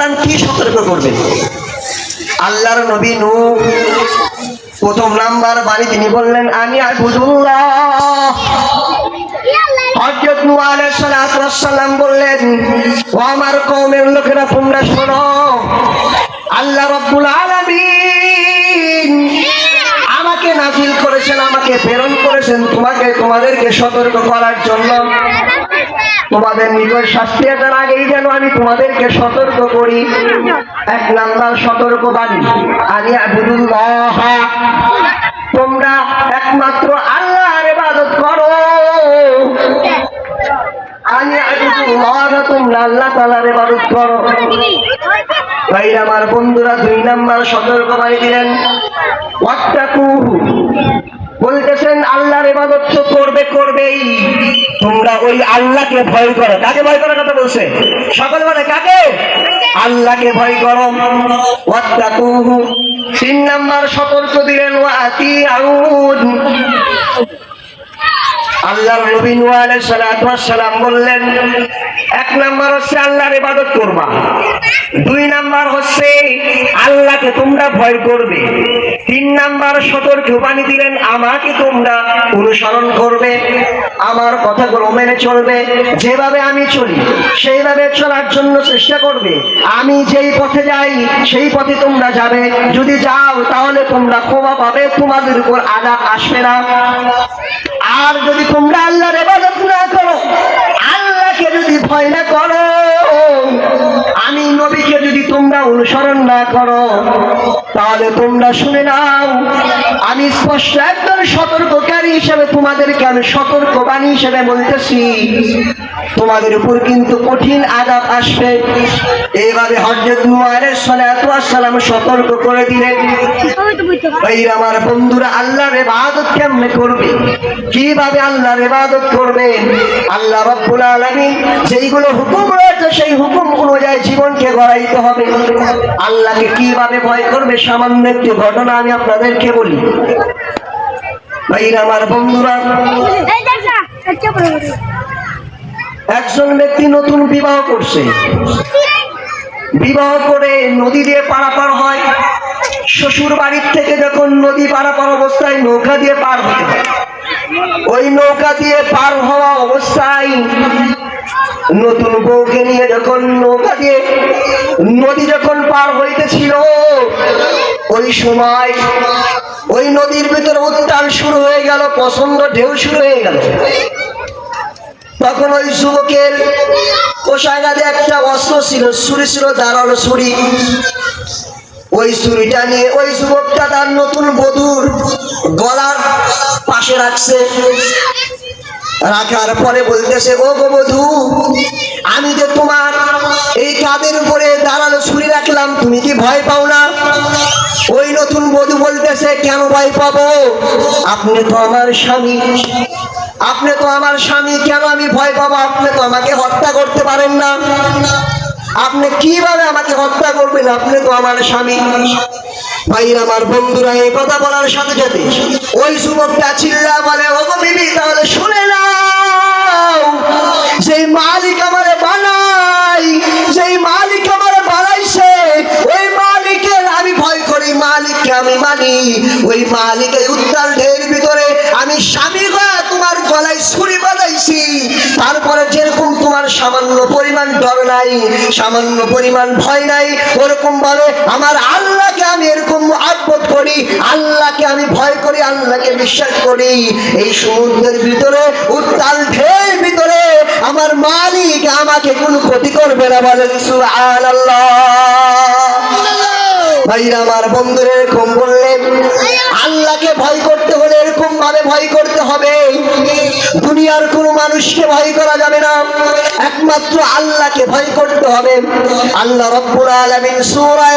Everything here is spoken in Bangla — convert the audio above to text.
সাল্লাম কি সতর্ক করবেন? আল্লাহর নবী নূহ প্রথম নাম্বার বাণী তিনি বললেন আমি আবুদুল্লাহ। হযরত নূহ আলাইহিস সালাতু ওয়াস সালাম বললেন ও আমার কওমের লোকেরা তোমরা শোনো, আল্লাহ রাব্বুল আলামিন আমাকে নাযিল করেছেন, আমাকে প্রেরণ করেছেন তোমাদেরকে সতর্ক করার জন্য। তোমাদের নিকট শাস্তি আসার আগেই যেন আমি তোমাদেরকে সতর্ক করি। এক নাম্বার সতর্কবাণী আমি আবুদুল্লাহ, তোমরা একমাত্র আল্লাহর ইবাদত করো। আমি আবুদুল্লাহ, তোমরা আল্লাহ তাআলার ইবাদত করো। ভাই আমার বন্ধুরা, দুই নাম্বার সতর্কবাণী দিলেন ওয়াত্তাকুহু, বলতেছেন আল্লাহর ইবাদত তো করবেই, তোমরা ওই আল্লাহকে ভয় করো। কাকে ভয় করার কথা বলছে? সকল বলে কাকে? আল্লাহকে ভয় করো। ওয়াত্তাকুহু। তিন নাম্বার সতর্ক দিলেন ওয়াতিউন, আল্লাহর নবী নূহ আলাইহিস সালাতু ওয়াস সালাম বললেন এক নাম্বার হচ্ছে আল্লাহর ইবাদত করবা, দুই নাম্বার হচ্ছে আল্লাহকে তোমরা ভয় করবে, তিন নাম্বার সতর্কবাণী দিলেন আমাকে তোমরা অনুসরণ করবে, আমার কথাগুলো মেনে চলবে, যেভাবে আমি চলি সেইভাবে চলার জন্য চেষ্টা করবে। আমি যেই পথে যাই সেই পথে তোমরা যাবে, যদি যাও তাহলে তোমরা ক্ষমা পাবে, তোমাদের উপর আযাব আসবে না। আর যদি তোমরা আল্লাহর ইবাদত না করো, আল্লাহকে যদি ভয় না করো, আমি নবীকে যদি তোমরা অনুসরণ না করো, তাহলে তোমরা শুনে নাও আমি স্পষ্ট একদম সতর্ককারী হিসেবে তোমাদেরকে আমি সতর্কবাণী হিসেবে বলতেছি, তোমাদের উপর কিন্তু কঠিন আযাব আসবে। এইভাবে হযরত নূহ আলাইহিস সালাতু ওয়াস সালাম সতর্ক করে দিলেন। ভাই আমার বন্ধুরা, আল্লাহর ইবাদত কেমনে করবে, কিভাবে আল্লাহর ইবাদত করবে? আল্লাহ রাব্বুল আলামিন যেইগুলো হুকুম রয়েছে সেই হুকুম অনুযায়ী জীবনকে গড়াইতে হবে। আল্লাহকে কিভাবে ভয় করবে সামান্য একটি ঘটনা আমি আপনাদেরকে বলি। ভাই আমার বন্ধুরা, একজন ব্যক্তি নতুন বিবাহ করছে, বিবাহ করে নদী দিয়ে পারাপার হয়। শ্বশুর বাড়ির থেকে যখন নদী পারাপার অবস্থায় নৌকা দিয়ে পার হতে হয়, ওই নৌকা দিয়ে পার হওয়া অবস্থায় নতুন বউকে নিয়ে যখন নৌকা দিয়ে নদী যখন পার হইতেছিল, ওই সময় ওই নদীর ভিতরে উত্তাল শুরু হয়ে গেল, প্রচন্ড ঢেউ শুরু হয়ে গেল। তখন ওই যুবকের কোষাগারে একটা অস্ত্র ছিল, ছুরি ছিল, ধারালো ছুরি। ওই ছুরিটা নিয়ে ওই যুবকটা তার নতুন বধূর গলার পাশে রাখছে। রাখার পরে বলতেছে ও গো বধূ, আমি যে তোমার এই কাঁধের উপরে ধারালো ছুরি রাখলাম, তুমি কি ভয় পাও না? ওই নতুন বধূ বলতেছে কেন ভয় পাবো, আপনি তো আমার স্বামী, আপনি তো আমার স্বামী, কেন আমি ভয় পাবো? আপনি তো আমাকে হত্যা করতে পারেন না, আপনি কিভাবে আমাকে হত্যা করবেন? আপনি তো আমার স্বামী। ভাই আমার বন্ধুরা, এই কথা বলার সাথে সাথে ওই যুবকটা চিল্লা বলে ও গো বিবি, তাহলে শুনে নাও, যেই মালিক আমারে বানাই, যেই মালিক আমারে বানাইছে, ওই মালিকের আমি ভয় করি, মালিককে আমি মানি। ওই মালিকের উত্তাল ঢেউর ভিতরে আমি স্বামী হয়ে তোমার গলায় ছুরি বাঁধাইছি, তারপরে যেরকম তোমার সামান্য পরিমাণ ডর নাই, সামান্য পরিমাণ ভয় নাই, ওরকম ভাবে আমার আল্লাহকে আমি এরকম মুহাব্বত করি, আল্লাহকে আমি ভয় করি, আল্লাহকে বিশ্বাস করি। এই সমুদ্রের ভিতরে উত্তাল ঢেউর ভিতরে আমার মালিক আমাকে কোনো ক্ষতি করবে না, বলেন সুবহানাল্লাহ। ভাইরা আমার বন্ধুরা, এরকম বললেন আল্লাহকে ভয় করতে হলে এরকম ভাবে ভয় করতে হবে। দুনিয়ার কোনো মানুষকে ভয় করা যাবে না, একমাত্র আল্লাহকে ভয় করতে হবে। আল্লাহ রাব্বুল আলামিন সূরা